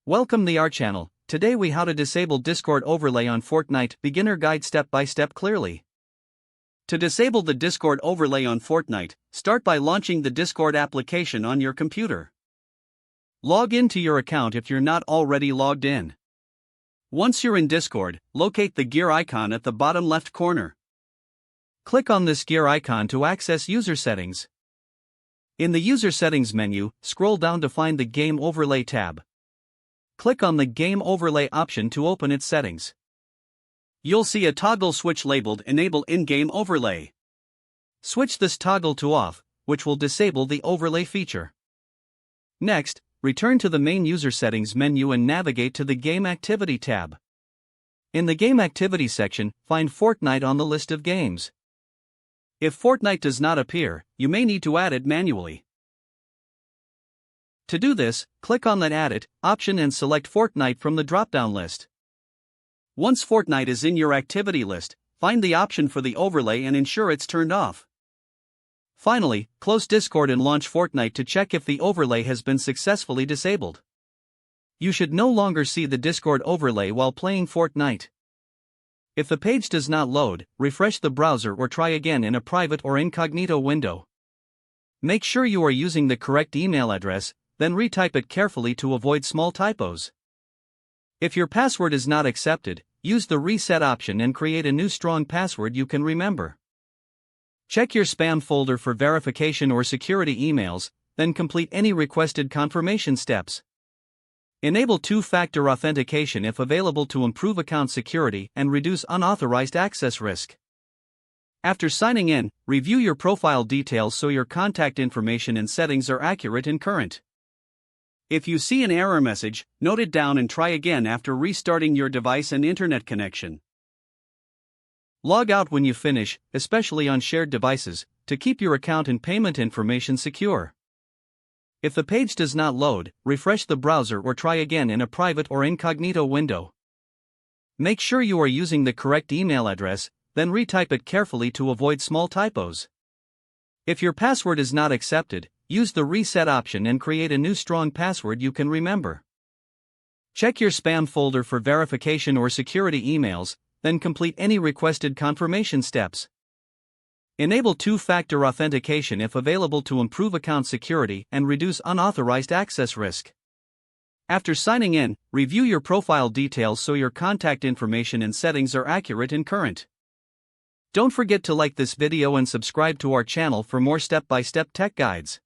Welcome to our channel. Today we how to disable Discord overlay on Fortnite, beginner guide step by step clearly. To disable the Discord overlay on Fortnite, start by launching the Discord application on your computer. Log into your account if you're not already logged in. Once you're in Discord, locate the gear icon at the bottom left corner. Click on this gear icon to access user settings. In the user settings menu, scroll down to find the Game Overlay tab. Click on the Game Overlay option to open its settings. You'll see a toggle switch labeled Enable In-Game Overlay. Switch this toggle to off, which will disable the overlay feature. Next, return to the main user settings menu and navigate to the Game Activity tab. In the Game Activity section, find Fortnite on the list of games. If Fortnite does not appear, you may need to add it manually. To do this, click on that Add It option and select Fortnite from the drop-down list. Once Fortnite is in your activity list, find the option for the overlay and ensure it's turned off. Finally, close Discord and launch Fortnite to check if the overlay has been successfully disabled. You should no longer see the Discord overlay while playing Fortnite. If the page does not load, refresh the browser or try again in a private or incognito window. Make sure you are using the correct email address, then retype it carefully to avoid small typos. If your password is not accepted, use the reset option and create a new strong password you can remember. Check your spam folder for verification or security emails, then complete any requested confirmation steps. Enable two-factor authentication if available to improve account security and reduce unauthorized access risk. After signing in, review your profile details so your contact information and settings are accurate and current. If you see an error message, note it down and try again after restarting your device and internet connection. Log out when you finish, especially on shared devices, to keep your account and payment information secure. If the page does not load, refresh the browser or try again in a private or incognito window. Make sure you are using the correct email address, then retype it carefully to avoid small typos. If your password is not accepted, use the reset option and create a new strong password you can remember. Check your spam folder for verification or security emails, then complete any requested confirmation steps. Enable two-factor authentication if available to improve account security and reduce unauthorized access risk. After signing in, review your profile details so your contact information and settings are accurate and current. Don't forget to like this video and subscribe to our channel for more step-by-step tech guides.